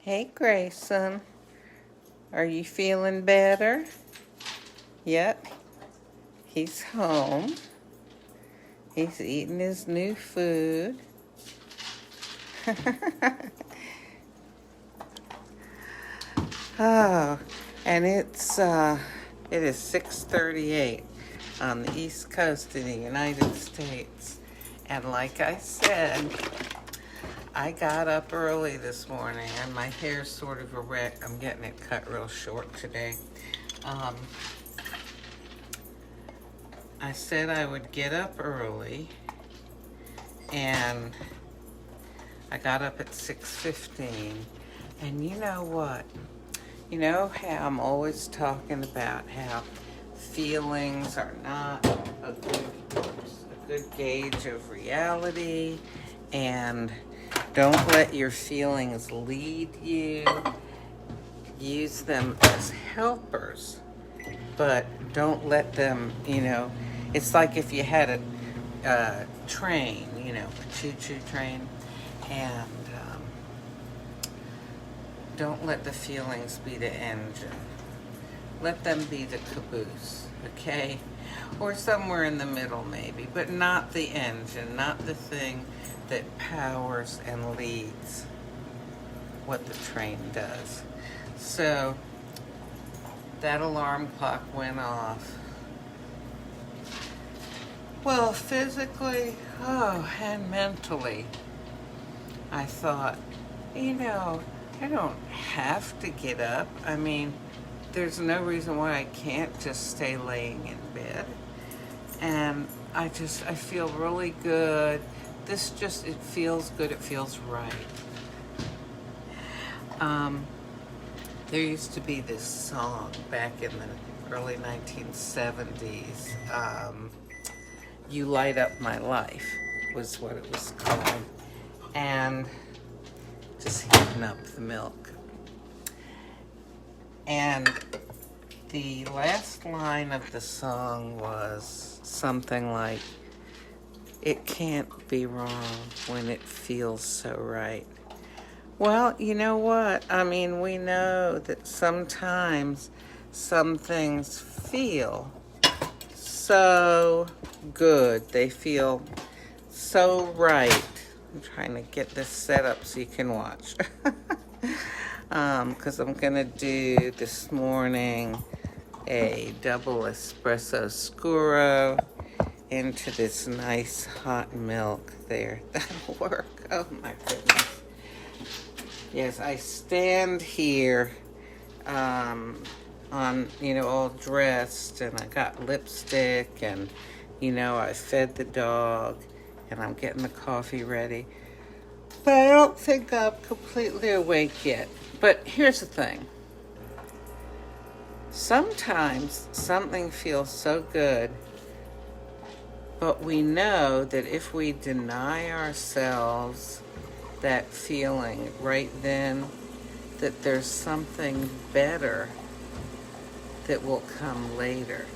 Hey Grayson, are you feeling better? Yep, he's home. He's eating his new food. Oh, and it is 6:38 on the East Coast of the United States. And like I said, I got up early this morning and my hair's sort of a wreck. I'm getting it cut real short today. I said I would get up early, and I got up at 6:15. And you know what? You know how I'm always talking about how feelings are not a good gauge of reality, and don't let your feelings lead you. Use them as helpers, but don't let them, it's like if you had a train, a choo-choo train, and don't let the feelings be the engine. Let them be the caboose, okay? Or somewhere in the middle maybe, but not the engine, not the thing that powers and leads what the train does. So that alarm clock went off. Well, physically, and mentally, I thought, I don't have to get up. I mean, there's no reason why I can't just stay laying in bed. And I feel really good. It feels good. It feels right. There used to be this song back in the early 1970s. You Light Up My Life was what it was called. And just heating up the milk. And the last line of the song was something like, "It can't be wrong when it feels so right." Well, you know what? I mean, we know that sometimes some things feel so good. They feel so right. I'm trying to get this set up so you can watch. Because I'm going to do this morning a double espresso scuro into this nice hot milk there. That'll work. Oh my goodness. Yes, I stand here all dressed, and I got lipstick, and I fed the dog, and I'm getting the coffee ready. But I don't think I'm completely awake yet. But here's the thing. Sometimes something feels so good, but we know that if we deny ourselves that feeling right then, that there's something better that will come later,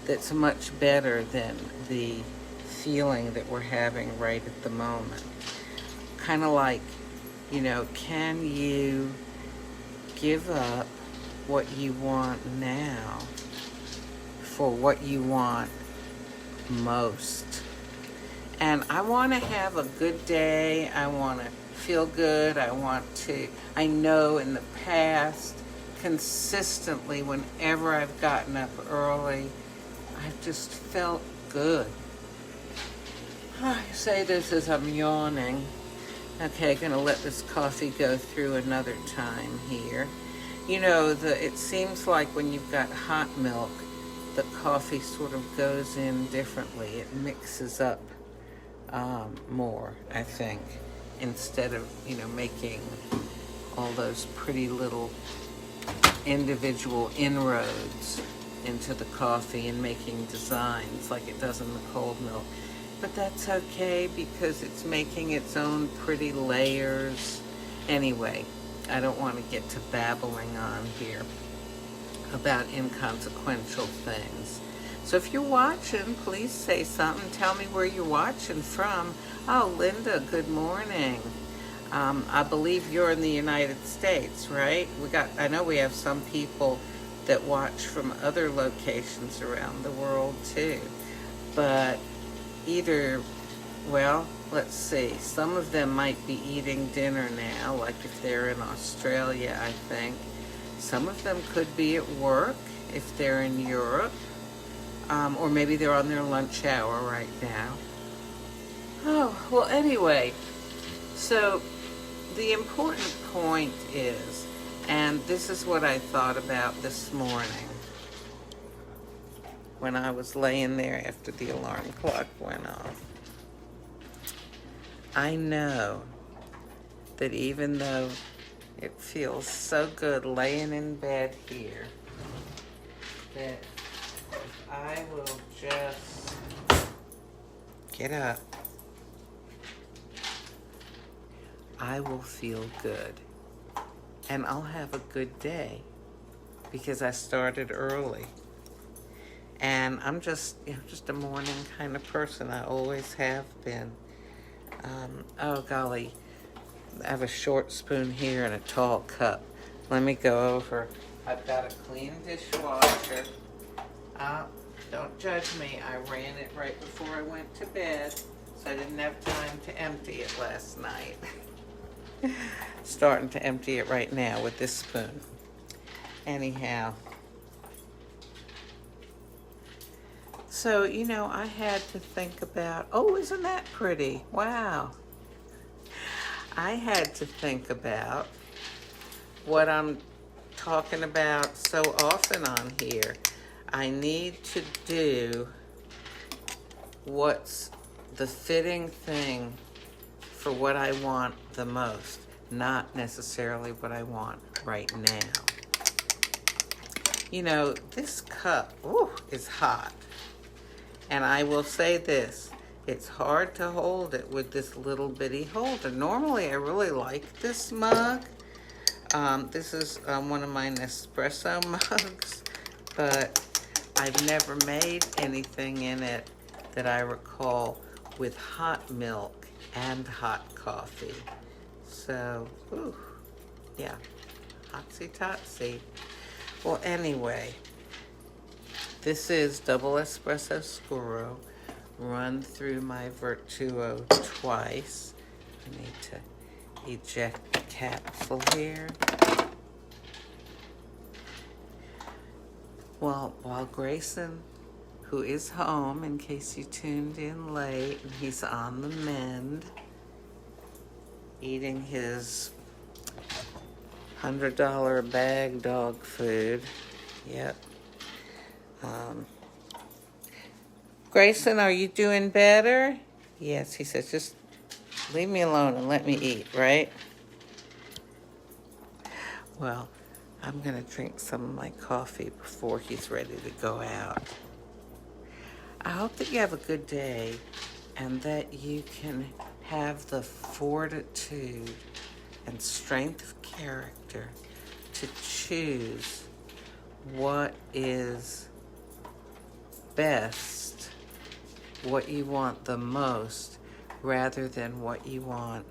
that's much better than the feeling that we're having right at the moment. Kind of like, can you give up what you want now for what you want most? And I want to have a good day. I want to feel good. I know in the past, consistently, whenever I've gotten up early, I've just felt good. I say this as I'm yawning. Okay, gonna let this coffee go through another time here. It seems like when you've got hot milk, the coffee sort of goes in differently. It mixes up more, I think, instead of, making all those pretty little individual inroads into the coffee and making designs like it does in the cold milk. But that's okay because it's making its own pretty layers. Anyway, I don't want to get to babbling on here about inconsequential things. So if you're watching, please say something. Tell me where you're watching from. Oh, Linda, good morning. I believe you're in the United States, right? I know we have some people that watch from other locations around the world too. But either, well, let's see, some of them might be eating dinner now, like if they're in Australia, I think. Some of them could be at work if they're in Europe, or maybe they're on their lunch hour right now. Oh, well, anyway, so the important point is, and this is what I thought about this morning when I was laying there after the alarm clock went off. I know that even though it feels so good laying in bed here, that if I will just get up, I will feel good. And I'll have a good day because I started early. And I'm just a morning kind of person. I always have been. Oh golly, I have a short spoon here and a tall cup. Let me go over. I've got a clean dishwasher. Don't judge me. I ran it right before I went to bed, so I didn't have time to empty it last night. Starting to empty it right now with this spoon. Anyhow. So, I had to think about, oh, isn't that pretty? Wow. I had to think about what I'm talking about so often on here. I need to do what's the fitting thing for what I want the most, not necessarily what I want right now. This cup, is hot. And I will say this, it's hard to hold it with this little bitty holder. Normally, I really like this mug. This is one of my Nespresso mugs, but I've never made anything in it that I recall with hot milk and hot coffee. So, yeah, hotsy-totsy. Well, anyway, this is double espresso scuro, run through my Vertuo twice. I need to eject the capsule here. Well, while Grayson, who is home, in case you tuned in late, and he's on the mend, eating his $100 bag dog food. Yep. Grayson, are you doing better? Yes, he says, just leave me alone and let me eat, right? Well, I'm going to drink some of my coffee before he's ready to go out. I hope that you have a good day and that you can have the fortitude and strength of character to choose what is best, what you want the most, rather than what you want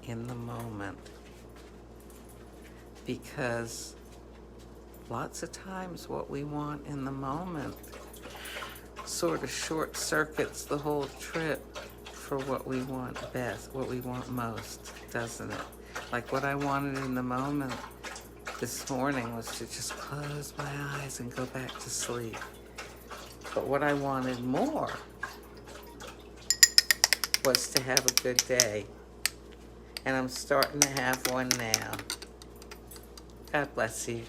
in the moment. Because lots of times what we want in the moment sort of short circuits the whole trip for what we want best, what we want most, doesn't it? Like what I wanted in the moment this morning was to just close my eyes and go back to sleep. But what I wanted more was to have a good day. And I'm starting to have one now. God bless you.